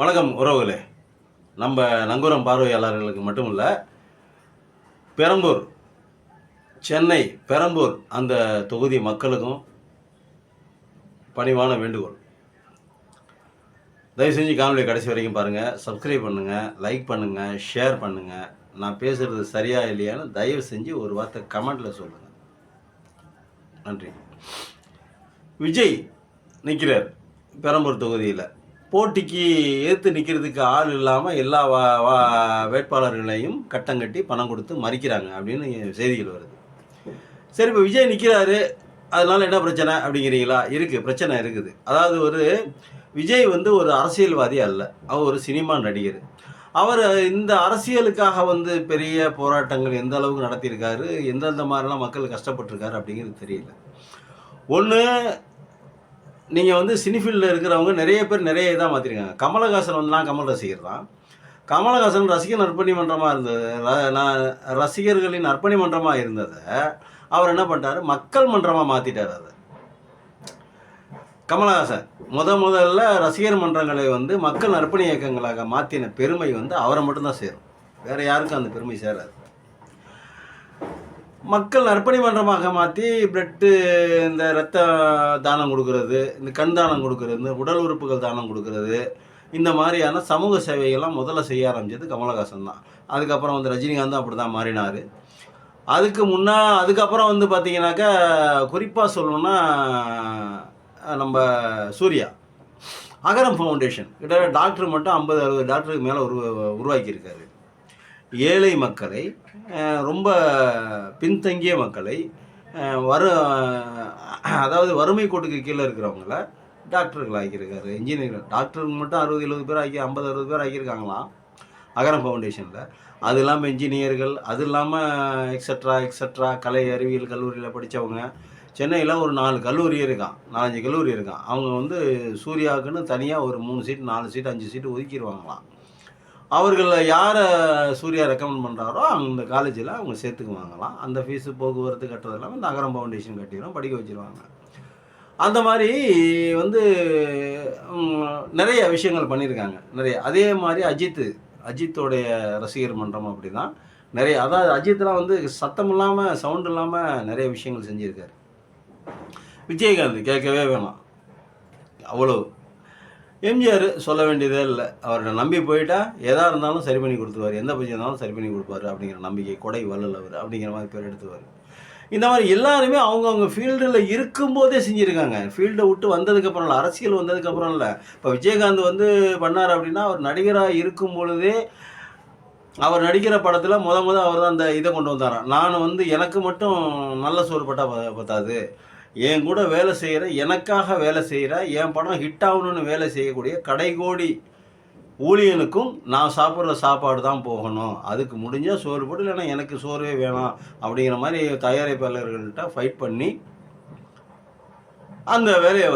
வணக்கம் உறவுகளே. நம்ம நங்கூரம் பார்வையாளர்களுக்கு மட்டும் இல்லை, பெரம்பூர், சென்னை பெரம்பூர் அந்த தொகுதி மக்களுக்கும் பணிவான வேண்டுகோள். தயவு செஞ்சு காணொலியை கடைசி வரைக்கும் பாருங்கள், சப்ஸ்கிரைப் பண்ணுங்கள், லைக் பண்ணுங்கள், ஷேர் பண்ணுங்கள். நான் பேசுகிறது சரியா இல்லையான்னு தயவு செஞ்சு ஒரு வார்த்தை கமெண்டில் சொல்லுங்கள். நன்றி. விஜய் நிற்கிறார் பெரம்பூர் தொகுதியில். போட்டிக்கு எதிர்த்து நிற்கிறதுக்கு ஆள் இல்லாமல் எல்லா வேட்பாளர்களையும் கட்டங்கட்டி பணம் கொடுத்து மறிக்கிறாங்க அப்படின்னு செய்திகள் வருது. சரி, இப்போ விஜய் நிற்கிறாரு, அதனால என்ன பிரச்சனை அப்படிங்கிறீங்களா? இருக்குது, பிரச்சனை இருக்குது. அதாவது விஜய் ஒரு அரசியல்வாதி அல்ல, அவர் ஒரு சினிமா நடிகர். அவர் இந்த அரசியலுக்காக பெரிய போராட்டங்கள் எந்த அளவுக்கு நடத்தியிருக்காரு, எந்தெந்த மாதிரிலாம் மக்கள் கஷ்டப்பட்டிருக்காரு அப்படிங்கிறது தெரியல. ஒன்று, நீங்கள் சினிஃபீல்டில் இருக்கிறவங்க நிறைய பேர் நிறைய இதாக மாற்றிருக்காங்க. கமலஹாசன் நான் கமல் ரசிகர் தான். கமலஹாசன் ரசிகர் நற்பணி மன்றமாக இருந்தது, ரசிகர்களின் நற்பணி மன்றமாக இருந்ததை அவர் என்ன பண்ணிட்டார், மக்கள் மன்றமாக மாற்றிட்டார். அதை கமலஹாசன் முதல்ல ரசிகர் மன்றங்களை மக்கள் நற்பணி இயக்கங்களாக மாற்றின பெருமை அவரை மட்டும்தான் சேரும், வேறு யாருக்கும் அந்த பெருமை சேராது. மக்கள் நற்பணி மன்றமாக மாற்றி பிளட்டு, இந்த இரத்த தானம் கொடுக்கறது, இந்த கண் தானம் கொடுக்கறது, இந்த உடல் உறுப்புகள் தானம் கொடுக்கறது, இந்த மாதிரியான சமூக சேவைகள்லாம் முதல்ல செய்ய ஆரம்பித்தது கமலஹாசன் தான். அதுக்கப்புறம் ரஜினிகாந்தும் அப்படி தான் மாறினார். அதுக்கப்புறம் பார்த்தீங்கன்னாக்கா, குறிப்பாக சொல்லணுன்னா நம்ம சூர்யா அகரம் ஃபவுண்டேஷன் கிட்டத்தட்ட டாக்டர் மட்டும் 50-60 டாக்டருக்கு மேலே உருவாக்கியிருக்காரு. ஏழை மக்களை, ரொம்ப பின்தங்கிய மக்களை, அதாவது வறுமை கோட்டுக்கு கீழே இருக்கிறவங்கள டாக்டர்கள் ஆக்கியிருக்காரு, இன்ஜினியர்கள். டாக்டருக்கு மட்டும் 60-70 பேர் ஆக்கி 50-60 பேர் ஆக்கியிருக்காங்களாம் அகரம் ஃபவுண்டேஷனில். அது இல்லாமல் இன்ஜினியர்கள், அது இல்லாமல் எக்ஸட்ரா கலை அறிவியல் கல்லூரியில் படித்தவங்க. சென்னையில் ஒரு 4 கல்லூரி இருக்கான், 4-5 கல்லூரி இருக்கான். அவங்க சூர்யாவுக்குன்னு தனியாக ஒரு 3 சீட் 4 சீட் 5 சீட்டு ஒதுக்கிடுவாங்களாம். அவர்களில் யாரை சூர்யா ரெக்கமெண்ட் பண்ணுறாரோ அந்த காலேஜில் அவங்க சேர்த்துக்குவாங்களாம். அந்த ஃபீஸு போக்குவரத்து கட்டுறது எல்லாமே இந்த அகரம் ஃபவுண்டேஷன் கட்டிடும், படிக்க வச்சுருவாங்க. அந்த மாதிரி நிறைய விஷயங்கள் பண்ணியிருக்காங்க, நிறைய. அதே மாதிரி அஜித்தோடைய ரசிகர் மன்றம் அப்படி தான் நிறைய. அதாவது அஜித்லாம் சத்தம் இல்லாமல், சவுண்ட் இல்லாமல் நிறைய விஷயங்கள் செஞ்சுருக்காரு. விஜயகாந்த் கேட்கவே வேணாம், அவ்வளோ. எம்ஜிஆர் சொல்ல வேண்டியதே இல்லை, அவரோட நம்பி போயிட்டா எதாக இருந்தாலும் சரி பண்ணி கொடுத்துருவார், எந்த பிரச்சனை இருந்தாலும் சரி பண்ணி கொடுப்பாரு அப்படிங்கிற நம்பிக்கை, கொடை வள்ளல் அவர் அப்படிங்கிற மாதிரி பேர் எடுத்துவார். இந்த மாதிரி எல்லாருமே அவங்கவுங்க ஃபீல்டில் இருக்கும்போதே செஞ்சுருக்காங்க. ஃபீல்டை விட்டு வந்ததுக்கப்புறம் இல்லை, அரசியல் வந்ததுக்கப்புறம் இல்லை. இப்போ விஜயகாந்த் பண்ணார் அப்படின்னா, அவர் நடிகராக இருக்கும் பொழுதே அவர் நடிக்கிற படத்தில் அவர் தான் அந்த இதை கொண்டு வந்தாராம். நான் எனக்கு மட்டும் நல்ல சோறு பட்டா பத்தாது, என் கூட வேலை செய்கிற, எனக்காக வேலை செய்கிற, என் படம் ஹிட் ஆகணும்னு வேலை செய்யக்கூடிய கடைகோடி ஊழியனுக்கும் நான் சாப்பிட்ற சாப்பாடு தான் போகணும், அதுக்கு முடிஞ்சால் சோறு போட்டு, இல்லைன்னா எனக்கு சோறுவே வேணாம் அப்படிங்கிற மாதிரி தயாரிப்பாளர்கள்ட்ட ஃபைட் பண்ணி அந்த வேலையை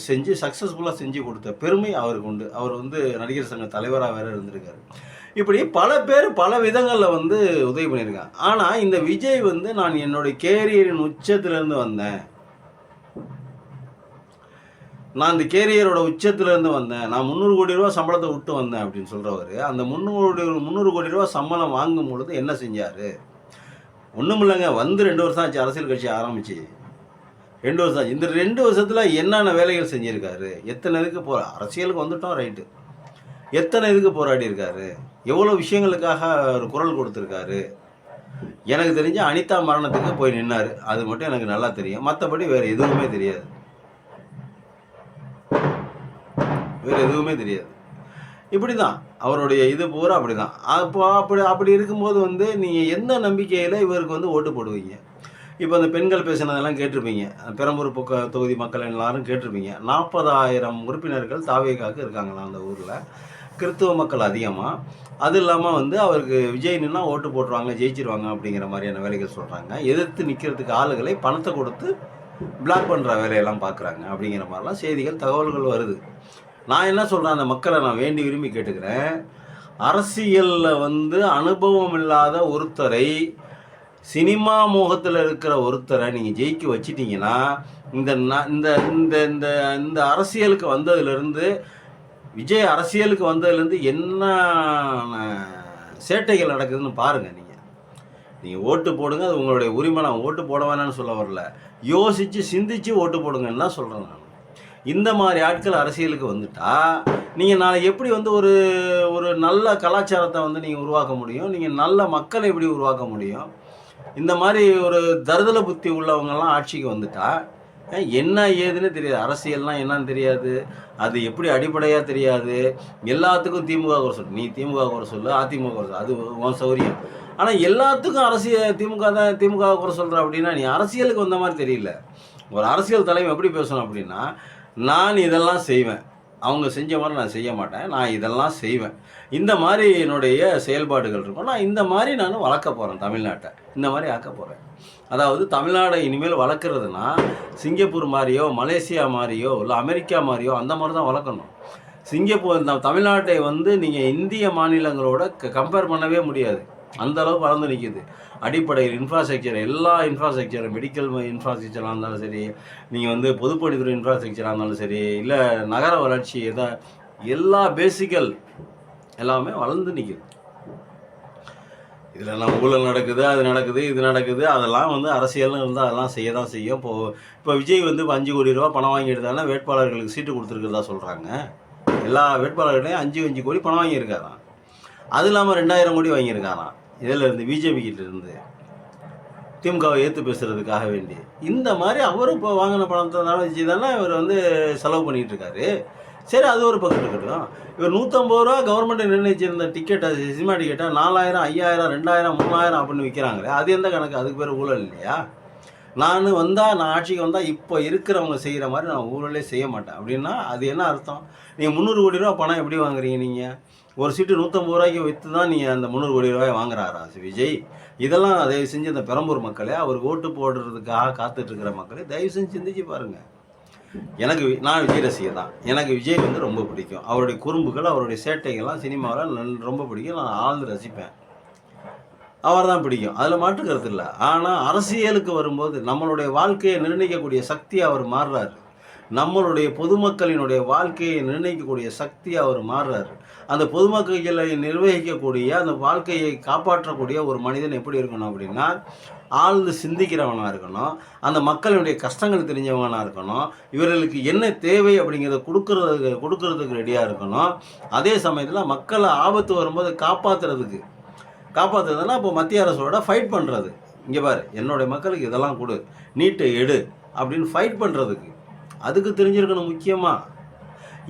செஞ்சு சக்ஸஸ்ஃபுல்லாக செஞ்சு கொடுத்த பெருமை அவருக்கு உண்டு. அவர் நடிகர் சங்க தலைவராக வேறு இருந்திருக்காரு. இப்படி பல பேர் பல விதங்களில் உதவி பண்ணியிருக்காங்க. ஆனால் இந்த விஜய் நான் என்னுடைய கேரியரின் உச்சத்திலேருந்து வந்தேன், நான் இந்த கேரியரோட உச்சத்திலேருந்து வந்தேன், நான் 300 கோடி ரூபா சம்பளத்தை விட்டு வந்தேன் அப்படின்னு சொல்கிறவர், அந்த 300 கோடி ரூபா சம்பளம் வாங்கும் பொழுது என்ன செஞ்சார்? ஒன்றும் இல்லைங்க, 2 வருஷம் ஆச்சு அரசியல் கட்சி ஆரம்பிச்சு, 2 வருஷம் ஆச்சு. இந்த 2 வருஷத்தில் என்னென்ன வேலைகள் செஞ்சுருக்காரு? எத்தனை இதுக்கு அரசியலுக்கு வந்துட்டோம், ரைட்டு, எத்தனை இதுக்கு போராடி இருக்காரு, எவ்வளோ விஷயங்களுக்காக ஒரு குரல் கொடுத்துருக்காரு. எனக்கு தெரிஞ்ச அனிதா மரணத்துக்கு போய் நின்னார், அது மட்டும் எனக்கு நல்லா தெரியும். மற்றபடி வேறு எதுவுமே தெரியாது, இப்படி தான் அவருடைய இது பூரா அப்படி தான். அப்படி இருக்கும்போது நீங்கள் எந்த நம்பிக்கையில் இவருக்கு ஓட்டு போடுவீங்க? இப்போ அந்த பெண்கள் பேசினதெல்லாம் கேட்டிருப்பீங்க, பெரம்பூர் தொகுதி மக்கள் எல்லாரும் கேட்டிருப்பீங்க. 40,000 உறுப்பினர்கள் தாவேகாவுக்கு இருக்காங்களாம் அந்த ஊரில், கிறிஸ்துவ மக்கள் அதிகமாக. அது இல்லாமல் அவருக்கு விஜய் நின்னா ஓட்டு போட்டுருவாங்க, ஜெயிச்சிருவாங்க அப்படிங்கிற மாதிரியான வேலைகள் சொல்கிறாங்க. எதிர்த்து நிற்கிறதுக்கு ஆளுகளை பணத்தை கொடுத்து பிளாக் பண்ணுற வேலையெல்லாம் பார்க்குறாங்க அப்படிங்கிற மாதிரிலாம் செய்திகள், தகவல்கள் வருது. நான் என்ன சொல்கிறேன், அந்த மக்களை நான் வேண்டி விரும்பி கேட்டுக்கிறேன், அரசியலில் அனுபவம் இல்லாத ஒருத்தரை, சினிமா மோகத்தில் இருக்கிற ஒருத்தரை நீங்கள் ஜெயிக்க வச்சிட்டிங்கன்னா, இந்த இந்த இந்த இந்த அரசியலுக்கு வந்ததுலேருந்து விஜய் அரசியலுக்கு வந்ததுலேருந்து என்ன சேட்டைகள் நடக்குதுன்னு பாருங்கள். நீங்கள் ஓட்டு போடுங்க, அது உங்களுடைய உரிமை. நான் ஓட்டு போட வேணான்னு சொல்ல வரல, யோசித்து சிந்தித்து ஓட்டு போடுங்கன்னு தான் சொல்கிறேன் நான். இந்த மாதிரி ஆட்கள் அரசியலுக்கு வந்துட்டா நீங்கள் நாளைக்கு எப்படி வந்து ஒரு ஒரு நல்ல கலாச்சாரத்தை வந்து நீங்கள் உருவாக்க முடியும்? நீங்கள் நல்ல மக்களை எப்படி உருவாக்க முடியும்? இந்த மாதிரி ஒரு தருதல புத்தி உள்ளவங்கெல்லாம் ஆட்சிக்கு வந்துட்டா என்ன ஏதுன்னு தெரியாது. அரசியல்னால் என்னன்னு தெரியாது, அது எப்படி அடிப்படையாக தெரியாது. எல்லாத்துக்கும் திமுக குறை சொல்லு, நீ திமுக குறை சொல்லு, அதிமுக குறை சொல்லு, அது உன் சௌரியம். ஆனால் எல்லாத்துக்கும் அரசியல் திமுக குறை சொல்கிற அப்படின்னா நீ அரசியலுக்கு வந்த மாதிரி தெரியல. ஒரு அரசியல் தலைவர் எப்படி பேசணும் அப்படின்னா, நான் இதெல்லாம் செய்வேன், அவங்க செஞ்ச மாதிரி நான் செய்ய மாட்டேன், நான் இதெல்லாம் செய்வேன், இந்த மாதிரி என்னுடைய செயல்பாடுகள் இருக்கும், நான் இந்த மாதிரி நான் வளர்க்க போகிறேன், தமிழ்நாட்டை இந்த மாதிரி ஆக்க போகிறேன். அதாவது தமிழ்நாடை இனிமேல் வளர்க்குறதுனா சிங்கப்பூர் மாதிரியோ மலேசியா மாதிரியோ இல்லை அமெரிக்கா மாதிரியோ அந்த மாதிரி தான் வளர்க்கணும். சிங்கப்பூர் தமிழ்நாட்டை வந்து நீங்கள் இந்திய மாநிலங்களோட கம்பேர் பண்ணவே முடியாது, அந்த அளவுக்கு வளர்ந்து நிற்கிது. அடிப்படையில் இன்ஃப்ராஸ்ட்ரக்சர், எல்லா இன்ஃப்ராஸ்ட்ரக்சரும், மெடிக்கல் இன்ஃப்ராஸ்ட்ரக்சராக இருந்தாலும் சரி, நீங்கள் வந்து பொதுப்பணித்துறை இன்ஃப்ராஸ்ட்ரக்சராக இருந்தாலும் சரி, இல்லை நகர வளர்ச்சி எல்லா பேசிக்கல் எல்லாமே வளர்ந்து நிற்கிது. இதில் நம்ம ஊழல் நடக்குது, அது நடக்குது, இது நடக்குது, அதெல்லாம் வந்து அரசியல்னு இருந்தால் அதெல்லாம் செய்ய தான் செய்யும். இப்போ விஜய் வந்து 5 கோடி ரூபா பணம் வாங்கி எடுத்தாங்கன்னா வேட்பாளர்களுக்கு சீட்டு கொடுத்துருக்கிறதா சொல்கிறாங்க. எல்லா வேட்பாளர்களையும் 5 கோடி பணம் வாங்கியிருக்காராம். அது இல்லாமல் 2000 கோடி வாங்கியிருக்காராம். இதில் இருந்து பிஜேபிக்கிட்ட இருந்து திமுகவை ஏற்று பேசுகிறதுக்காக வேண்டி. இந்த மாதிரி அவரும் இப்போ வாங்கின பணத்தை தானே வச்சு தானே இவர் வந்து செலவு பண்ணிகிட்டு இருக்காரு. சரி, அது ஒரு பக்கம் இருக்கட்டும். இவர் 150 ரூபா கவர்மெண்ட்டை நிர்ணயிச்சிருந்த டிக்கெட்டை, சினிமா டிக்கெட்டை 4000, 5000, 2000, 3000 அப்படின்னு விற்கிறாங்களே, அது எந்த கணக்கு? அதுக்கு பேர் ஊழல் இல்லையா? நான் ஆட்சிக்கு வந்தால் இப்போ இருக்கிறவங்க செய்கிற மாதிரி நான் ஊழலே செய்ய மாட்டேன் அப்படின்னா அது என்ன அர்த்தம்? நீங்கள் 300 கோடி ரூபா பணம் எப்படி வாங்குறீங்க? நீங்கள் ஒரு சீட்டு 150 ரூபாய்க்கு விற்று தான் நீங்கள் அந்த 300 கோடி ரூபாய் வாங்குறாரா விஜய்? இதெல்லாம் தயவு செஞ்சு இந்த பெரம்பூர் மக்களே, அவர் ஓட்டு போடுறதுக்காக காத்துட்ருக்கிற மக்களே, தயவு செஞ்சு சிந்திச்சு பாருங்கள். நான் விஜய் ரசிகர் தான். எனக்கு விஜய் வந்து ரொம்ப பிடிக்கும். அவருடைய குறும்புகள், அவருடைய சேட்டைகள்லாம் சினிமாவில் ரொம்ப பிடிக்கும். நான் ஆழ்ந்து ரசிப்பேன். அவர் தான் பிடிக்கும், அதில் மாற்று கருத்து இல்லை. ஆனால் அரசியலுக்கு வரும்போது நம்மளுடைய வாழ்க்கையை நிர்ணயிக்கக்கூடிய சக்தி அவர் மாறுறாரு. நம்மளுடைய பொதுமக்களினுடைய வாழ்க்கையை நிர்ணயிக்கக்கூடிய சக்தி அவர் மாறுறாரு. அந்த பொதுமக்களை நிர்வகிக்கக்கூடிய, அந்த வாழ்க்கையை காப்பாற்றக்கூடிய ஒரு மனிதன் எப்படி இருக்கணும் அப்படின்னா, ஆழ்ந்து சிந்திக்கிறவனாக இருக்கணும், அந்த மக்களுடைய கஷ்டங்கள் தெரிஞ்சவனாக இருக்கணும், இவர்களுக்கு என்ன தேவை அப்படிங்கிறத கொடுக்கறதுக்கு ரெடியாக இருக்கணும். அதே சமயத்தில் மக்களை ஆபத்து வரும்போது காப்பாற்றுறதுனா இப்போ மத்திய அரசோட ஃபைட் பண்ணுறது. இங்கே பாரு, என்னுடைய மக்களுக்கு இதெல்லாம் கொடு, நீட்டை எடு அப்படின்னு ஃபைட் பண்ணுறதுக்கு அதுக்கு தெரிஞ்சிருக்கணும். முக்கியமாக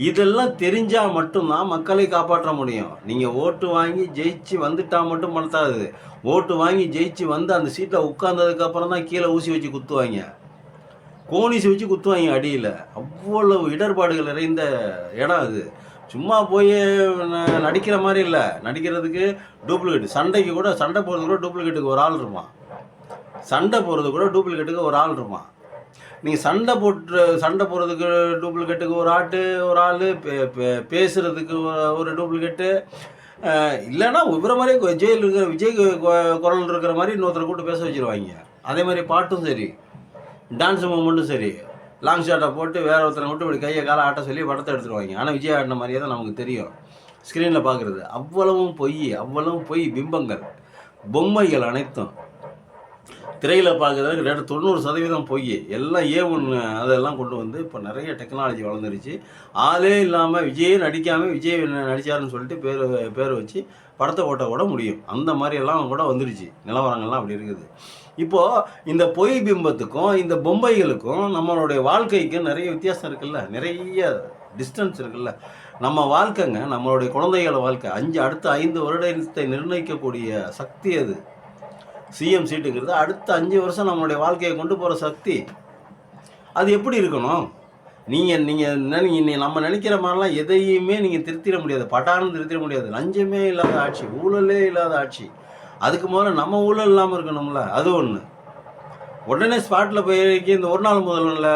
இதெல்லாம் தெரிஞ்சால் மட்டும்தான் மக்களை காப்பாற்ற முடியும். நீங்கள் ஓட்டு வாங்கி ஜெயிச்சு வந்துட்டால் மட்டும் படுத்தாது. ஓட்டு வாங்கி ஜெயிச்சு வந்து அந்த சீட்டில் உட்கார்ந்ததுக்கப்புறம் தான் கீழே ஊசி வச்சு குத்துவாங்க, கோணிசி வச்சு குத்துவாங்க அடியில். அவ்வளவு இடர்பாடுகள் நிறைந்த இடம் அது. சும்மா போய் நடிக்கிற மாதிரி இல்லை, நடிக்கிறதுக்கு டூப்ளிகேட். சண்டை போகிறதுக்கு கூட டூப்ளிகேட்டுக்கு ஒரு ஆள் இருப்பான். டூப்ளிகேட்டுக்கு ஒரு ஆள் இருப்பான். நீங்கள் சண்டை போடுறதுக்கு டூப்ளிகேட்டுக்கு ஒரு ஆள், பேசுகிறதுக்கு ஒரு டூப்ளிகேட்டு, இல்லைன்னா இவரை மாதிரி விஜய் குரல் இருக்கிற மாதிரி இன்னொருத்தரை கூப்பிட்டு பேச வச்சுருவாங்க. அதே மாதிரி பாட்டும் சரி, டான்ஸ் மூமெண்ட்டும் சரி, லாங் ஷாட்டை போட்டு வேற ஒருத்தரை மட்டும் இப்படி கையை காலை ஆட்ட சொல்லி படத்தை எடுத்துருவாங்க. ஆனால் விஜய் ஆடின மாதிரியே தான் நமக்கு தெரியும் ஸ்க்ரீனில் பார்க்குறது. அவ்வளவும் பொய் பிம்பங்கள், பொம்மைகள் அனைத்தும் திரையில் பார்க்குறதுக்கு 90% பொய். எல்லாம் A1 அதெல்லாம் கொண்டு வந்து இப்போ நிறைய டெக்னாலஜி வளர்ந்துருச்சு. ஆளே இல்லாமல் விஜயே நடிக்காமல் விஜய் நடித்தாருன்னு சொல்லிட்டு பேர் வச்சு படத்தை ஓட்ட கூட முடியும். அந்த மாதிரியெல்லாம் கூட வந்துருச்சு. நிலவரங்கள்லாம் அப்படி இருக்குது. இப்போது இந்த பொய் பிம்பத்துக்கும் இந்த பொம்மைகளுக்கும் நம்மளுடைய வாழ்க்கைக்கும் நிறைய வித்தியாசம் இருக்குல்ல, நிறைய டிஸ்டன்ஸ் இருக்குல்ல. நம்ம வாழ்க்கைங்க, நம்மளுடைய குழந்தைகள வாழ்க்கை அடுத்த 5 வருடத்தை நிர்ணயிக்கக்கூடிய சக்தி அது. சிஎம் சீட்டுங்கிறது அடுத்த 5 வருஷம் நம்மளுடைய வாழ்க்கையை கொண்டு போகிற சக்தி. அது எப்படி இருக்கணும்? நம்ம நினைக்கிற மாதிரிலாம் எதையுமே நீங்கள் திருத்திட முடியாது, பட்டான்னு திருத்திட முடியாது. லஞ்சமே இல்லாத ஆட்சி, ஊழலே இல்லாத ஆட்சி. அதுக்கு முதல்ல நம்ம ஊழல் இல்லாமல் இருக்கணும்ல, அது ஒன்று. உடனே ஸ்பாட்டில் போய் இந்த ஒரு நாள் முதல்வனில்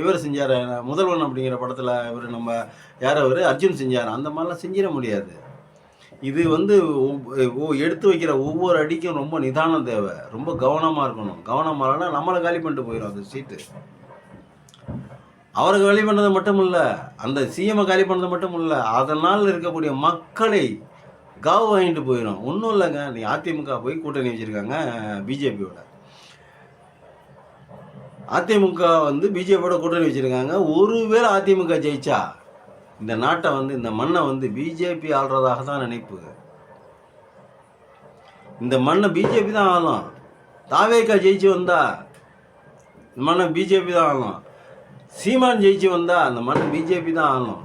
இவர் செஞ்சார், முதல்வன் அப்படிங்கிற படத்தில் இவர் நம்ம அர்ஜுன் செஞ்சார். அந்த மாதிரிலாம் செஞ்சிட முடியாது. இது வந்து எடுத்து வைக்கிற ஒவ்வொரு அடிக்கும் ரொம்ப நிதானம் தேவை, ரொம்ப கவனமாக இருக்கணும். கவனமாக இல்லைன்னா நம்மளை காலி பண்ணிட்டு போயிடும் அந்த சீட்டு. அவருக்கு வழி பண்ணது மட்டும் இல்லை, அந்த சிஎம்ஐ காலி பண்ணது மட்டும் இல்லை, அதனால் இருக்கக்கூடிய மக்களை காவு வாங்கிட்டு போயிடும். ஒன்றும் இல்லைங்க, நீ அதிமுக போய் கூட்டணி வச்சுருக்காங்க பிஜேபியோட. அதிமுக வந்து பிஜேபியோட கூட்டணி வச்சுருக்காங்க. ஒருவேளை அதிமுக ஜெயிச்சா இந்த நாட்டை வந்து, இந்த மண்ணை வந்து பிஜேபி ஆள்றதாக தான் நினைப்பு. இந்த மண்ணை பிஜேபி தான் ஆளும். தாவேக்கா ஜெயிச்சு வந்தா இந்த மண்ணை பிஜேபி தான் ஆளும். சீமான் ஜெயிச்சு வந்தா அந்த மண்ணை பிஜேபி தான் ஆளும்.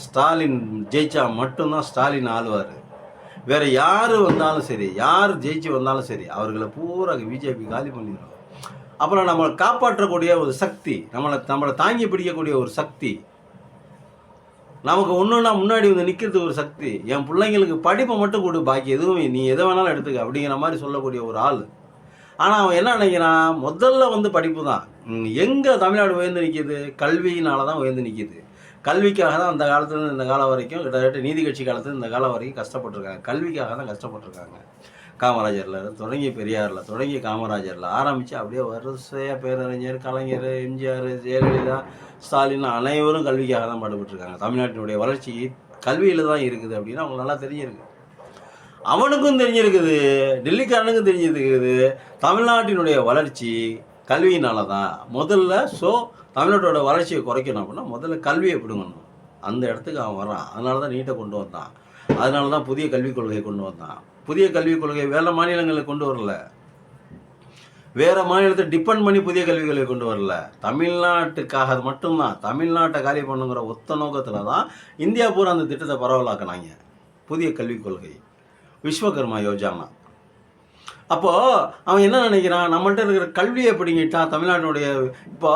ஸ்டாலின் ஜெயிச்சா மட்டும்தான் ஸ்டாலின் ஆளுவார். வேற யார் வந்தாலும் சரி, யார் ஜெயிச்சு வந்தாலும் சரி, அவர்களை பூரா பிஜேபி காலி பண்ணிடும். அப்புறம் நம்மளை காப்பாற்றக்கூடிய ஒரு சக்தி, நம்மளை தாங்கி பிடிக்கக்கூடிய ஒரு சக்தி, நமக்கு ஒன்றுன்னா முன்னாடி வந்து நிற்கிறது ஒரு சக்தி, என் பிள்ளைங்களுக்கு படிப்பை மட்டும் கொடு, பாக்கி எதுவும் நீ எதை வேணாலும் எடுத்துக்க அப்படிங்கிற மாதிரி சொல்லக்கூடிய ஒரு ஆள். ஆனால் அவன் என்ன நினைக்கிறான், முதல்ல வந்து படிப்பு தான். எங்கே தமிழ்நாடு உயர்ந்து நிற்கிது? கல்வியினால தான் உயர்ந்து நிற்கிது. கல்விக்காக தான் அந்த காலத்துலேருந்து இந்த காலம் வரைக்கும், கிட்டத்தட்ட நீதி கட்சி காலத்துல இந்த காலம் வரைக்கும் கஷ்டப்பட்டுருக்காங்க. கல்விக்காக தான் கஷ்டப்பட்டுருக்காங்க. காமராஜரில் தொடங்கி, பெரியாரில் தொடங்கி, காமராஜரில் ஆரம்பித்து அப்படியே வரிசையாக பேரறிஞர், கலைஞர், எம்ஜிஆர், ஜெயலலிதா, ஸ்டாலின் அனைவரும் கல்விக்காக தான் பாடுபட்டுருக்காங்க. தமிழ்நாட்டினுடைய வளர்ச்சி கல்வியில் தான் இருக்குது அப்படின்னு அவங்களுக்கு நல்லா தெரிஞ்சிருக்கு. அவனுக்கும் தெரிஞ்சிருக்குது, டெல்லிக்காரனுக்கும் தெரிஞ்சிருக்குது, தமிழ்நாட்டினுடைய வளர்ச்சி கல்வியினால தான். முதல்ல தமிழ்நாட்டோட வளர்ச்சியை குறைக்கணும் அப்படின்னா முதல்ல கல்வியை பிடுங்கணும். அந்த இடத்துக்கு அவன் வரான். அதனால தான் நீட்டை கொண்டு வந்தான். அதனால தான் புதிய கல்விக் கொள்கையை கொண்டு வந்தான். புதிய கல்விக் கொள்கை வேறு மாநிலங்களுக்கு கொண்டு வரல, வேறு மாநிலத்தை டிபெண்ட் பண்ணி புதிய கல்விக் கொள்கை கொண்டு வரல. தமிழ்நாட்டுக்காக மட்டும்தான், தமிழ்நாட்டை காலி பண்ணுங்கிற ஒத்த நோக்கத்தில் தான் இந்தியா பூரா அந்த திட்டத்தை பரவலாக்கினாங்க. புதிய கல்விக் கொள்கை, விஸ்வகர்மா யோஜனா. அப்போது அவன் என்ன நினைக்கிறான், நம்மள்ட்ட இருக்கிற கல்வியை பிடிங்கிட்டான். தமிழ்நாட்டினுடைய இப்போ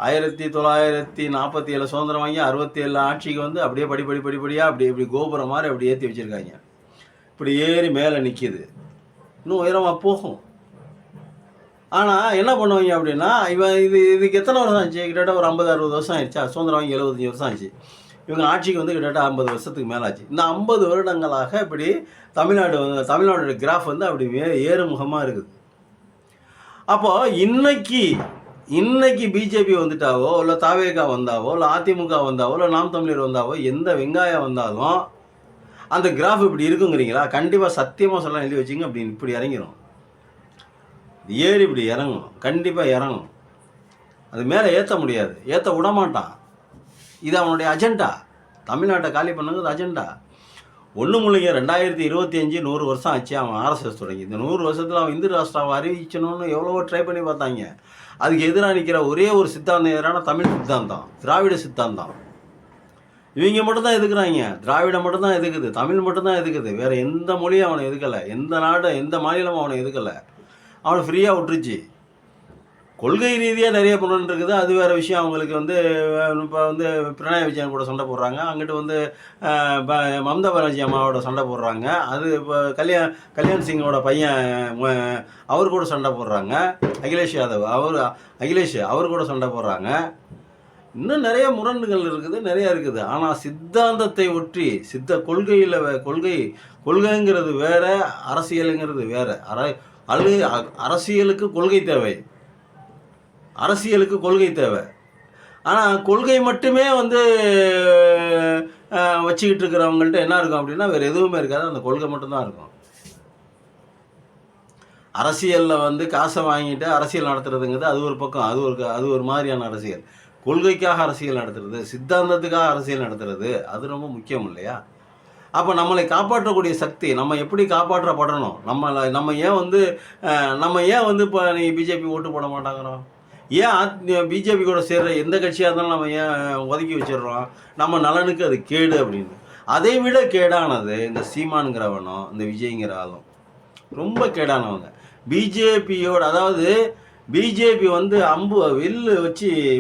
1947 சுதந்திரம் வாங்கி 67 ஆட்சிக்கு வந்து அப்படியே படிப்படியாக இப்படி கோபுரம் மாதிரி அப்படி ஏற்றி வச்சுருக்காங்க. இப்படி ஏறி மேலே நிற்கிது, இன்னும் உயரமாக போகும். ஆனால் என்ன பண்ணுவாங்க அப்படின்னா, இதுக்கு எத்தனை வருஷம் ஆச்சு? கிட்டத்தட்ட ஒரு 50-60 வருஷம் ஆயிடுச்சா? சுதந்திரம் வாங்கி 75 வருஷம் ஆச்சு. இவங்க ஆட்சிக்கு வந்து கிட்டத்தட்ட 50 வருஷத்துக்கு மேலே ஆச்சு. இந்த 50 வருடங்களாக இப்படி தமிழ்நாடு கிராஃப் வந்து அப்படி ஏறுமுகமாக இருக்குது. அப்போது இன்னைக்கு பிஜேபி வந்துட்டாவோ, இல்லை தாவேகா வந்தாவோ, இல்லை அதிமுக வந்தாவோ, இல்லை நாம் தமிழர் வந்தாவோ, எந்த வெங்காயம் வந்தாலும் அந்த கிராஃப் இப்படி இருக்குங்கிறீங்களா? கண்டிப்பாக சத்தியமாக சொல்ல எழுதி வச்சிங்க, அப்படி இப்படி இறங்கிடும். ஏறி இப்படி இறங்கும், கண்டிப்பாக இறங்கும். அது மேலே ஏற்ற முடியாது, ஏற்ற விடமாட்டான். இது அவனுடைய அஜெண்டா. தமிழ்நாட்டை காலி பண்ணுங்கிறது அஜெண்டா. ஒன்றும் இல்லைங்க, 2025 100 வருஷம் ஆச்சு அவன் ஆர்எஸ்எஸ் தொடங்கி. இந்த 100 வருஷத்தில் அவன் இந்து ராஷ்டிராவை அறிவிக்கணும்னு எவ்வளவோ ட்ரை பண்ணி பார்த்தாங்க. அதுக்கு எதிராக நிற்கிற ஒரே ஒரு சித்தாந்தம் எதிரான தமிழ் சித்தாந்தம், திராவிட சித்தாந்தம். இவங்க மட்டும்தான் எதுக்குறாங்க, திராவிடம் மட்டும்தான் எதுக்குது, தமிழ் மட்டும்தான் எதுக்குது. வேறு எந்த மொழியும் அவனை எதுக்கலை, எந்த நாடு எந்த மாநிலமும் அவனை எதுக்கலை. அவனை ஃப்ரீயாக விட்டுருச்சு. கொள்கை ரீதியாக நிறைய பண்ணணுன்னு இருக்குது, அது வேறு விஷயம். அவங்களுக்கு வந்து இப்போ வந்து பினராயி விஜயன் கூட சண்டை போடுறாங்க, அங்கிட்டு வந்து மம்தா பானர்ஜி அம்மாவோட சண்டை போடுறாங்க, அது இப்போ கல்யாண் சிங்கோட பையன் அவர் கூட சண்டை போடுறாங்க, அகிலேஷ் யாதவ் அவர் கூட சண்டை போடுறாங்க. இன்னும் நிறைய முரண்கள் இருக்குது, நிறையா இருக்குது. ஆனால் சித்தாந்தத்தை ஒற்றி கொள்கைங்கிறது வேற, அரசியலுங்கிறது வேற. அரசியலுக்கு கொள்கை தேவை. ஆனால் கொள்கை மட்டுமே வந்து வச்சுக்கிட்டு இருக்கிறவங்கள்ட்ட என்ன இருக்கும் அப்படின்னா, வேறு எதுவுமே இருக்காது, அந்த கொள்கை மட்டும்தான் இருக்கும். அரசியலில் வந்து காசை வாங்கிட்டு அரசியல் நடத்துறதுங்கிறது அது ஒரு பக்கம், அது ஒரு மாதிரியான அரசியல். கொள்கைக்காக அரசியல் நடத்துறது, சித்தாந்தத்துக்காக அரசியல் நடத்துறது, அது ரொம்ப முக்கியம் இல்லையா? அப்போ நம்மளை காப்பாற்றக்கூடிய சக்தி, நம்ம எப்படி காப்பாற்றப்படணும், நம்ம ஏன் வந்து இப்போ நீங்கள் பிஜேபி ஓட்டு போட மாட்டாங்கிறோம்? ஏன் பிஜேபி கூட சேர்ற எந்த கட்சியாக இருந்தாலும் நம்ம ஏன் ஒதுக்கி வச்சிடுறோம்? நம்ம நலனுக்கு அது கேடு அப்படின்னு. அதை விட கேடானது இந்த சீமானுங்கிறவனும் இந்த விஜய்ங்கிற ஆளும் ரொம்ப கேடானவங்க. பிஜேபியோட, அதாவது பிஜேபி வந்து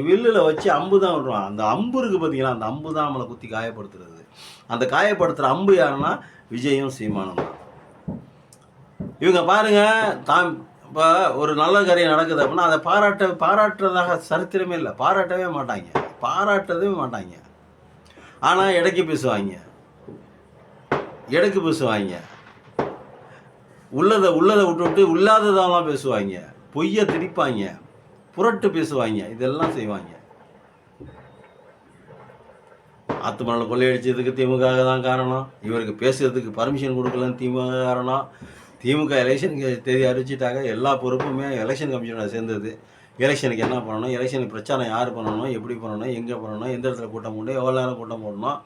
வில்லில் வச்சு அம்பு தான் விடுவான். அந்த அம்பு இருக்குது பார்த்தீங்களா, அந்த அம்பு தான் நம்மளை குத்தி காயப்படுத்துறது. அந்த காயப்படுத்துகிற அம்பு யாருன்னா விஜயும் சீமானும் தான். இவங்க பாருங்கள், இப்போ ஒரு நல்ல காரியம் நடக்குது அப்படின்னா அதை பாராட்டுறதாக சரித்திரமே இல்லை, பாராட்டவே மாட்டாங்க. ஆனால் இடைக்கு பேசுவாங்க, உள்ளதை விட்டு இல்லாததெல்லாம் பேசுவாங்க, பொய்யை திரிப்பாங்க, புரட்டு பேசுவாங்க, இதெல்லாம் செய்வாங்க. ஆத்துமணல் கொள்ளையடிச்சதுக்கு திமுக தான் காரணம். இவருக்கு பேசுறதுக்கு பர்மிஷன் கொடுக்கலன்னு திமுக காரணம். திமுக எலெக்ஷனுக்கு தேதி அறிவிச்சிட்டாங்க. எல்லா பொறுப்புமே எலெக்ஷன் கமிஷனோட சேர்ந்தது. எலெக்ஷனுக்கு என்ன பண்ணணும், எலெக்ஷனுக்கு பிரச்சாரம் யார் பண்ணணும், எப்படி பண்ணணும், எங்கே பண்ணணும், எந்த இடத்துல கூட்டம் போடணும், எவ்வளோ நேரம் கூட்டம் போடணும்,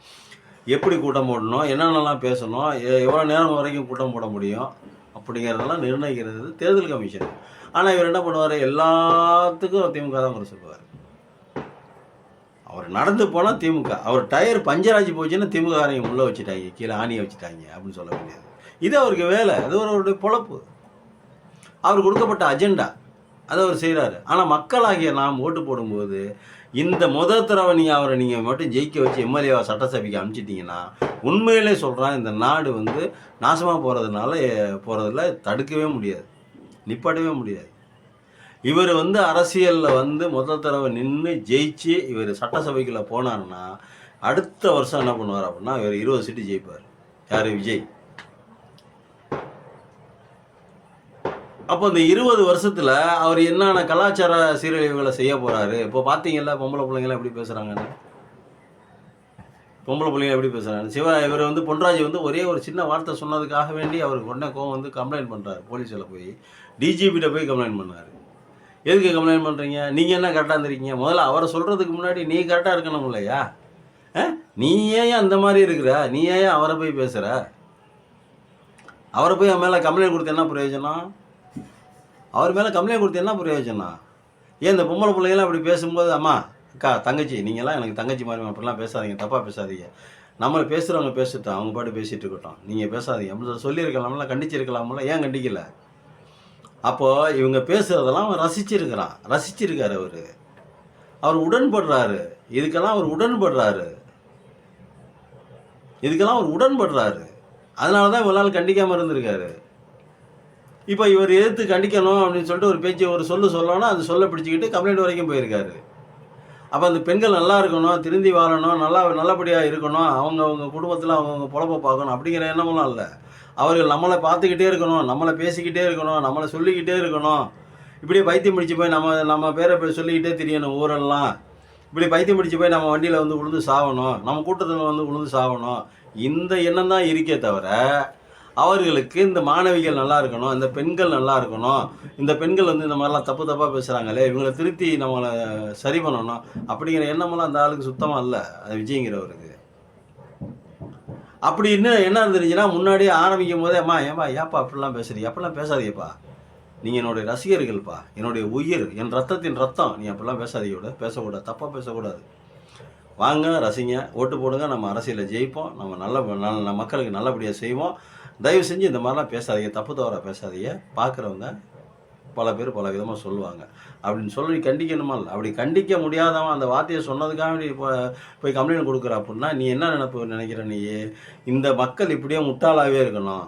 எப்படி கூட்டம் போடணும், என்னென்னலாம் பேசணும், எவ்வளோ நேரம் வரைக்கும் கூட்டம் போட முடியும் அப்படிங்கிறதெல்லாம் நிர்ணயிக்கிறது தேர்தல் கமிஷன். ஆனால் இவர் என்ன பண்ணுவார், எல்லாத்துக்கும் திமுக தான் குறை சொல்லுவார். அவர் நடந்து போனால் திமுக, அவர் டயர் பஞ்சர் ஆகி போச்சுன்னா திமுககாரங்க உள்ளே வச்சுட்டாங்க, கீழே ஆணியை வச்சுட்டாங்க அப்படின்னு சொல்ல முடியாது. இது அவருக்கு வேலை, அது அவருடைய பொழப்பு, அவர் கொடுக்கப்பட்ட அஜெண்டா, அதை அவர் செய்கிறாரு. ஆனால் மக்களாகிய நாம் ஓட்டு போடும்போது இந்த முதல் தடவை அவரை நீங்கள் மட்டும் ஜெயிக்க வச்சு எம்எல்ஏவா சட்டசபைக்கு அனுப்பிச்சிட்டிங்கன்னா உண்மையிலே சொல்கிறான், இந்த நாடு வந்து நாசமாக போகிறதில்ல தடுக்கவே முடியாது, நிப்பாட்டவே முடியாது. இவர் வந்து அரசியலில் வந்து முதல் தடவை நின்று ஜெயிச்சு இவர் சட்டசபைக்குள்ளே போனார்னா அடுத்த வருஷம் என்ன பண்ணுவார் அப்படின்னா இவர் 20 சீட்டு ஜெயிப்பார். யார்? விஜய். அப்போ இந்த 20 வருஷத்தில் அவர் என்னென்ன கலாச்சார சீரழிவுகளை செய்ய போகிறாரு. இப்போ பார்த்தீங்கல்ல பொம்பளை பிள்ளைங்களாம் எப்படி பேசுகிறாங்கன்னு, பொம்பளை பிள்ளைங்க எப்படி பேசுகிறாங்க. இவர் வந்து பொன்ராஜ் வந்து ஒரே ஒரு சின்ன வார்த்தை சொன்னதுக்காக வேண்டி அவருக்கு உடனே கோவம் வந்து கம்ப்ளைண்ட் பண்ணுறாரு. போலீஸில் போய் டிஜிபிட்ட போய் கம்ப்ளைண்ட் பண்ணார். எதுக்கு கம்ப்ளைண்ட் பண்ணுறீங்க, நீங்கள் என்ன கரெக்டாக இருந்திருக்கீங்க, முதல்ல அவரை சொல்கிறதுக்கு முன்னாடி நீ கரெக்டாக இருக்கணும் இல்லையா? நீ ஏன் அந்த மாதிரி இருக்கிற, நீ ஏன் அவரை போய் பேசுகிற, அவரை போய் அவன் மேலே கம்ப்ளைண்ட் கொடுத்து என்ன பிரயோஜனம், அவர் மேலே கம்ப்ளைண்ட் கொடுத்து என்ன பிரயோஜனம்? ஏன் இந்த பொம்பளை பிள்ளைங்களாம் அப்படி பேசும்போது, அம்மா அக்கா தங்கச்சி நீங்களாம் எனக்கு தங்கச்சி மாதிரி அப்படிலாம் பேசாதீங்க, தப்பாக பேசாதீங்க, நம்மளை பேசுகிறவங்க பேசிட்டோம், அவங்க பாட்டு பேசிகிட்டு இருக்கட்டும், நீங்கள் பேசாதீங்க அப்படின்னு சொல்லியிருக்கலாம்ல, கண்டிச்சிருக்கலாம்ல, ஏன் கண்டிக்கலை? அப்போது இவங்க பேசுகிறதெல்லாம் அவன் ரசிச்சிருக்காரு. அவர் உடன்படுறாரு, இதுக்கெல்லாம் அவர் உடன்படுறாரு. அதனால தான் இவங்களால் கண்டிக்காமல் இருந்திருக்காரு. இப்போ இவர் எதிர்த்து கண்டிக்கணும் அப்படின்னு சொல்லிட்டு ஒரு பேச்சு ஒரு சொல்லணும்னா அந்த சொல்ல பிடிச்சிக்கிட்டு கம்ப்ளைண்ட் வரைக்கும் போயிருக்காரு. அப்போ அந்த பெண்கள் நல்லா இருக்கணும், திருந்தி வாழணும், நல்லபடியாக இருக்கணும், அவங்க குடும்பத்தில் அவங்க பொழப்பை பார்க்கணும் அப்படிங்கிற எண்ணமெல்லாம் இல்லை. அவர்கள் நம்மளை பார்த்துக்கிட்டே இருக்கணும், நம்மளை பேசிக்கிட்டே இருக்கணும், நம்மளை சொல்லிக்கிட்டே இருக்கணும், இப்படியே பைத்தியம் பிடிச்சி போய் நம்ம பேரை சொல்லிக்கிட்டே தெரியணும் ஊரெல்லாம், இப்படி பைத்தியம் பிடிச்சி போய் நம்ம வண்டியில் வந்து விழுந்து சாகணும், நம்ம கூட்டத்தில் வந்து விழுந்து சாகணும், இந்த எண்ணம் தான் இருக்கே தவிர அவர்களுக்கு இந்த மாணவிகள் நல்லா இருக்கணும், இந்த பெண்கள் நல்லா இருக்கணும், இந்த பெண்கள் வந்து இந்த மாதிரிலாம் தப்பாக பேசுகிறாங்களே இவங்களை திருத்தி நம்மளை சரி பண்ணணும் அப்படிங்கிற எண்ணமெல்லாம் அந்த ஆளுக்கு சுத்தமாக இல்லை, அது விஜய்ங்கிறவருக்கு. அப்படி இன்னும் என்ன இருந்துருச்சுன்னா முன்னாடியே ஆரம்பிக்கும் போதே ஏப்பா அப்படிலாம் பேசுறீங்க, அப்படிலாம் பேசாதீங்கப்பா, நீங்கள் என்னுடைய ரசிகர்கள்ப்பா, என்னுடைய உயிர், என் ரத்தத்தின் ரத்தம், நீ அப்படிலாம் பேசக்கூடாது, தப்பாக பேசக்கூடாது, வாங்க ரசிங்க, ஓட்டு போடுங்க, நம்ம அரசியலில் ஜெயிப்போம், நம்ம நல்ல மக்களுக்கு நல்லபடியாக செய்வோம், தயவு செஞ்சு இந்த மாதிரிலாம் பேசாதீங்க, தப்பு தவறாக பேசாதீங்க, பார்க்குறவங்க பல பேர் பல விதமாக சொல்லுவாங்க அப்படின்னு சொல்லி கண்டிக்கணுமா இல்லை? அப்படி கண்டிக்க முடியாதவன் அந்த வார்த்தையை சொன்னதுக்காக போய் கம்ப்ளைண்ட் கொடுக்குற அப்படின்னா நீ என்ன நினைக்கிற, நீ இந்த மக்கள் இப்படியே முட்டாளாகவே இருக்கணும்,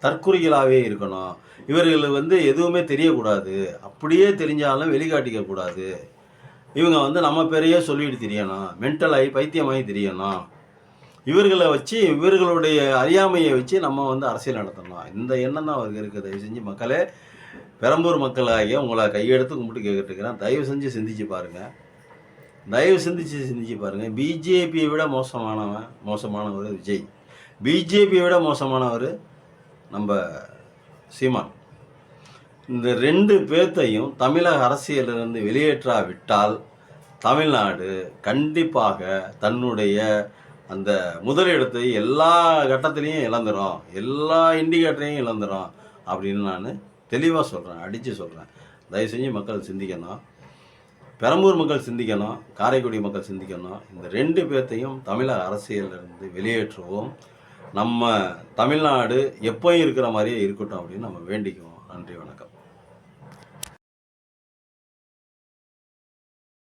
தற்குறிகளாகவே இருக்கணும், இவர்கள் வந்து எதுவுமே தெரியக்கூடாது, அப்படியே தெரிஞ்சாலும் வெளிக்காட்டிக்கக்கூடாது, இவங்க வந்து நம்ம பேரையே சொல்லிட்டு தெரியணும், மென்டலாகி பைத்தியமாகி தெரியணும், இவர்களை வச்சு இவர்களுடைய அறியாமையை வச்சு நம்ம வந்து அரசியல் நடத்தணும், இந்த எண்ணம் தான் அவருக்கு இருக்குது. தயவு செஞ்சு மக்களே, பெரம்பூர் மக்களாகிய உங்களை கையெடுத்து கும்பிட்டு கேட்டுருக்கிறேன், தயவு செஞ்சு சிந்திச்சு பாருங்கள். பிஜேபியை விட மோசமானவர் விஜய், பிஜேபியை விட மோசமானவர் நம்ம சீமான். இந்த 2 பேர்த்தையும் தமிழக அரசியலிருந்து வெளியேற்றாவிட்டால் தமிழ்நாடு கண்டிப்பாக தன்னுடைய அந்த முதலிடத்தை எல்லா கட்டத்திலையும் இழந்துடும், எல்லா இண்டிகேட்டரையும் இழந்துடும் அப்படின்னு நான் தெளிவாக சொல்கிறேன், அடித்து சொல்கிறேன். தயவு செஞ்சு மக்கள் சிந்திக்கணும், பெரம்பூர் மக்கள் சிந்திக்கணும், காரைக்குடி மக்கள் சிந்திக்கணும். இந்த 2 பேர்த்தையும் தமிழக அரசியலிருந்து வெளியேற்றுவோம், நம்ம தமிழ்நாடு எப்போயும் இருக்கிற மாதிரியே இருக்கட்டும் அப்படின்னு நம்ம வேண்டிக்குவோம். நன்றி, வணக்கம்.